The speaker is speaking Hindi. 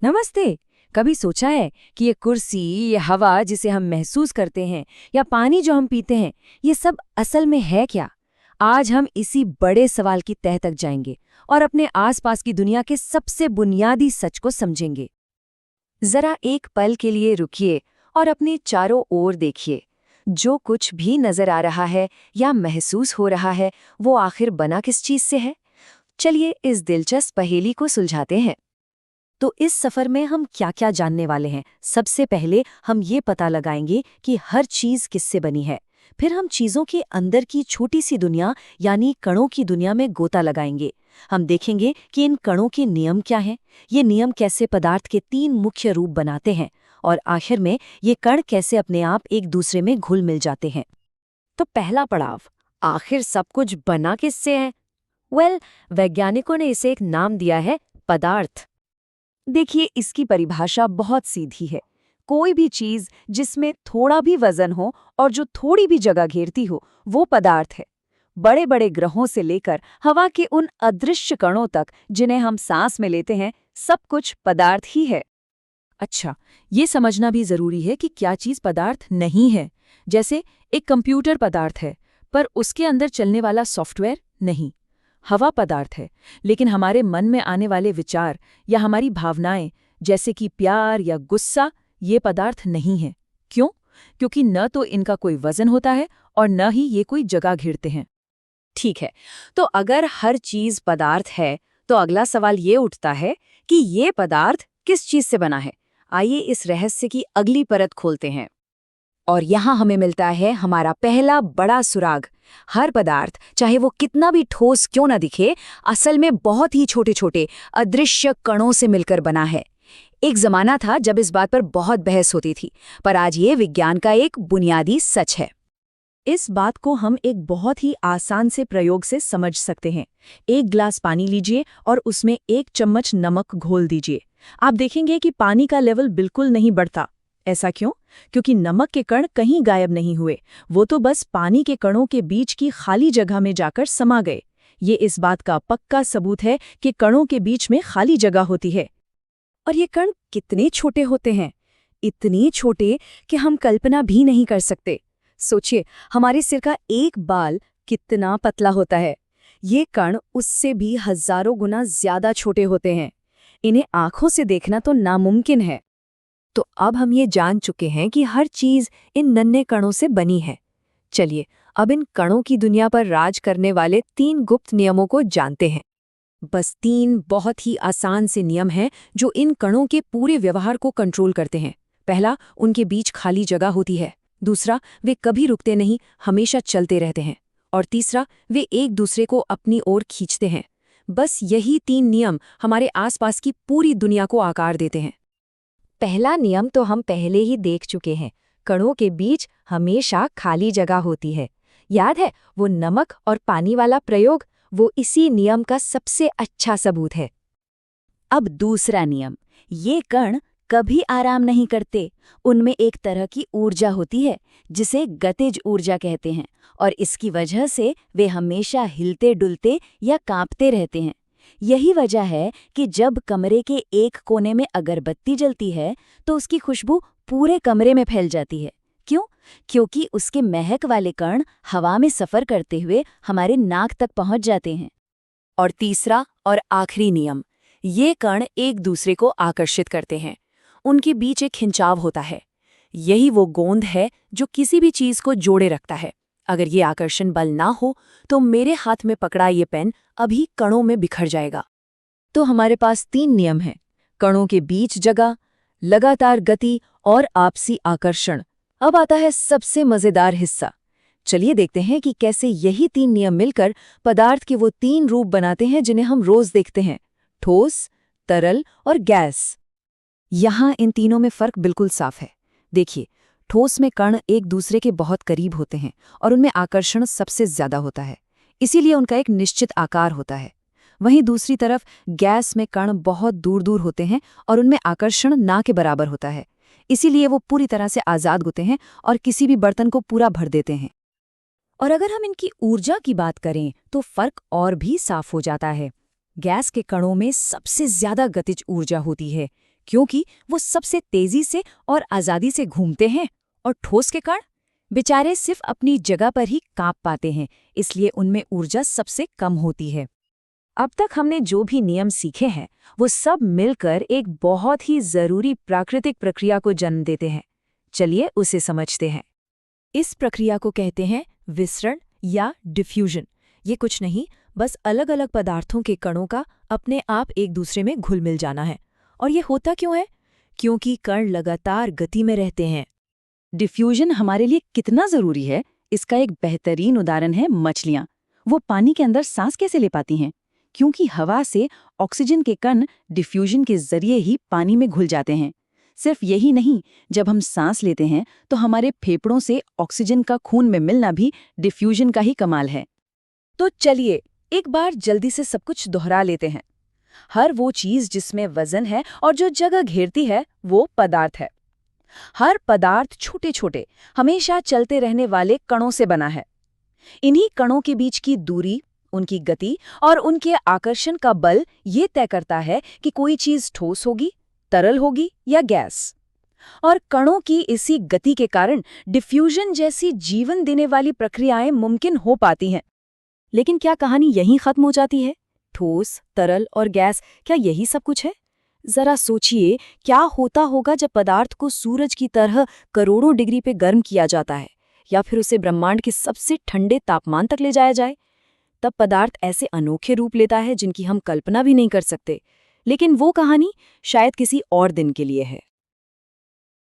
नमस्ते। कभी सोचा है कि ये कुर्सी, ये हवा जिसे हम महसूस करते हैं या पानी जो हम पीते हैं, ये सब असल में है क्या? आज हम इसी बड़े सवाल की तह तक जाएंगे और अपने आसपास की दुनिया के सबसे बुनियादी सच को समझेंगे। जरा एक पल के लिए रुकिए और अपने चारों ओर देखिए। जो कुछ भी नजर आ रहा है या महसूस हो रहा है, वो आखिर बना किस चीज से है? चलिए इस दिलचस्प पहेली को सुलझाते हैं। तो इस सफर में हम क्या-क्या जानने वाले हैं? सबसे पहले हम ये पता लगाएंगे कि हर चीज किससे बनी है। फिर हम चीजों के अंदर की छोटी सी दुनिया यानी कणों की दुनिया में गोता लगाएंगे। हम देखेंगे कि इन कणों के नियम क्या हैं, ये नियम कैसे पदार्थ के तीन मुख्य रूप बनाते हैं, और आखिर में ये कण कैसे अपने आप एक दूसरे में घुल मिल जाते हैं। तो पहला पड़ाव, आखिर सब कुछ बना किससे है? वैज्ञानिकों ने इसे एक नाम दिया है, पदार्थ। देखिए, इसकी परिभाषा बहुत सीधी है। कोई भी चीज जिसमें थोड़ा भी वजन हो और जो थोड़ी भी जगह घेरती हो, वो पदार्थ है। बड़े बड़े ग्रहों से लेकर हवा के उन अदृश्य कणों तक जिन्हें हम सांस में लेते हैं, सब कुछ पदार्थ ही है। अच्छा, ये समझना भी जरूरी है कि क्या चीज पदार्थ नहीं है। जैसे एक कंप्यूटर पदार्थ है, पर उसके अंदर चलने वाला सॉफ्टवेयर नहीं। हवा पदार्थ है, लेकिन हमारे मन में आने वाले विचार या हमारी भावनाएं, जैसे कि प्यार या गुस्सा, ये पदार्थ नहीं है। क्यों? क्योंकि न तो इनका कोई वजन होता है और न ही ये कोई जगह घेरते हैं। ठीक है, तो अगर हर चीज पदार्थ है, तो अगला सवाल ये उठता है कि ये पदार्थ किस चीज से बना है। आइए इस रहस्य की अगली परत खोलते हैं। और यहाँ हमें मिलता है हमारा पहला बड़ा सुराग। हर पदार्थ, चाहे वो कितना भी ठोस क्यों न दिखे, असल में बहुत ही छोटे छोटे अदृश्य कणों से मिलकर बना है। एक जमाना था जब इस बात पर बहुत बहस होती थी, पर आज ये विज्ञान का एक बुनियादी सच है। इस बात को हम एक बहुत ही आसान से प्रयोग से समझ सकते हैं। एक गिलास पानी लीजिए और उसमें एक चम्मच नमक घोल दीजिए। आप देखेंगे कि पानी का लेवल बिल्कुल नहीं बढ़ता। ऐसा क्यों? क्योंकि नमक के कण कहीं गायब नहीं हुए, वो तो बस पानी के कणों के बीच की खाली जगह में जाकर समा गए। ये इस बात का पक्का सबूत है कि कणों के बीच में खाली जगह होती है। और ये कण कितने छोटे होते हैं? इतने छोटे कि हम कल्पना भी नहीं कर सकते। सोचिए, हमारे सिर का एक बाल कितना पतला होता है। ये कण उससे भी हजारों गुना ज्यादा छोटे होते हैं। इन्हें आंखों से देखना तो नामुमकिन है। तो अब हम ये जान चुके हैं कि हर चीज इन नन्हे कणों से बनी है। चलिए, अब इन कणों की दुनिया पर राज करने वाले तीन गुप्त नियमों को जानते हैं। बस तीन बहुत ही आसान से नियम हैं जो इन कणों के पूरे व्यवहार को कंट्रोल करते हैं। पहला, उनके बीच खाली जगह होती है। दूसरा, वे कभी रुकते नहीं, हमेशा चलते रहते हैं। और तीसरा, वे एक दूसरे को अपनी ओर खींचते हैं। बस यही तीन नियम हमारे आसपास की पूरी दुनिया को आकार देते हैं। पहला नियम तो हम पहले ही देख चुके हैं। कणों के बीच हमेशा खाली जगह होती है। याद है वो नमक और पानी वाला प्रयोग? वो इसी नियम का सबसे अच्छा सबूत है। अब दूसरा नियम, ये कण कभी आराम नहीं करते। उनमें एक तरह की ऊर्जा होती है जिसे गतिज ऊर्जा कहते हैं, और इसकी वजह से वे हमेशा हिलते डुलते या कांपते रहते हैं। यही वजह है कि जब कमरे के एक कोने में अगरबत्ती जलती है तो उसकी खुशबू पूरे कमरे में फैल जाती है। क्यों? क्योंकि उसके महक वाले कण हवा में सफर करते हुए हमारे नाक तक पहुंच जाते हैं। और तीसरा और आखिरी नियम, ये कण एक दूसरे को आकर्षित करते हैं। उनके बीच एक खिंचाव होता है। यही वो गोंद है जो किसी भी चीज को जोड़े रखता है। अगर ये आकर्षण बल ना हो तो मेरे हाथ में पकड़ा ये पेन अभी कणों में बिखर जाएगा। तो हमारे पास तीन नियम हैं: कणों के बीच जगह, लगातार गति और आपसी आकर्षण। अब आता है सबसे मजेदार हिस्सा। चलिए देखते हैं कि कैसे यही तीन नियम मिलकर पदार्थ के वो तीन रूप बनाते हैं जिन्हें हम रोज देखते हैं: ठोस, तरल और गैस। यहाँ इन तीनों में फर्क बिल्कुल साफ है। देखिए, ठोस में कण एक दूसरे के बहुत करीब होते हैं और उनमें आकर्षण सबसे ज्यादा होता है, इसीलिए उनका एक निश्चित आकार होता है। वहीं दूसरी तरफ गैस में कण बहुत दूर दूर होते हैं और उनमें आकर्षण ना के बराबर होता है, इसीलिए वो पूरी तरह से आजाद होते हैं और किसी भी बर्तन को पूरा भर देते हैं। और अगर हम इनकी ऊर्जा की बात करें तो फर्क और भी साफ हो जाता है। गैस के कणों में सबसे ज्यादा गतिज ऊर्जा होती है, क्योंकि वो सबसे तेजी से और आज़ादी से घूमते हैं, और ठोस के कण बेचारे सिर्फ अपनी जगह पर ही कांप पाते हैं, इसलिए उनमें ऊर्जा सबसे कम होती है। अब तक हमने जो भी नियम सीखे हैं वो सब मिलकर एक बहुत ही जरूरी प्राकृतिक प्रक्रिया को जन्म देते हैं। चलिए उसे समझते हैं। इस प्रक्रिया को कहते हैं विसरण या डिफ्यूजन। ये कुछ नहीं, बस अलग अलग पदार्थों के कणों का अपने आप एक दूसरे में घुल मिल जाना है। और ये होता क्यों है? क्योंकि कण लगातार गति में रहते हैं। डिफ्यूजन हमारे लिए कितना जरूरी है, इसका एक बेहतरीन उदाहरण है मछलियां। वो पानी के अंदर सांस कैसे ले पाती हैं? क्योंकि हवा से ऑक्सीजन के कण डिफ्यूजन के जरिए ही पानी में घुल जाते हैं। सिर्फ यही नहीं, जब हम सांस लेते हैं तो हमारे फेफड़ों से ऑक्सीजन का खून में मिलना भी डिफ्यूजन का ही कमाल है। तो चलिए एक बार जल्दी से सब कुछ दोहरा लेते हैं। हर वो चीज जिसमें वजन है और जो जगह घेरती है वो पदार्थ है। हर पदार्थ छोटे छोटे हमेशा चलते रहने वाले कणों से बना है। इन्हीं कणों के बीच की दूरी, उनकी गति और उनके आकर्षण का बल ये तय करता है कि कोई चीज ठोस होगी, तरल होगी या गैस। और कणों की इसी गति के कारण डिफ्यूजन जैसी जीवन देने वाली प्रक्रियाएं मुमकिन हो पाती हैं। लेकिन क्या कहानी यहीं खत्म हो जाती है? ठोस, तरल और गैस, क्या यही सब कुछ है? जरा सोचिए, क्या होता होगा जब पदार्थ को सूरज की तरह करोड़ों डिग्री पे गर्म किया जाता है, या फिर उसे ब्रह्मांड के सबसे ठंडे तापमान तक ले जाया जाए। तब पदार्थ ऐसे अनोखे रूप लेता है जिनकी हम कल्पना भी नहीं कर सकते। लेकिन वो कहानी शायद किसी और दिन के लिए है।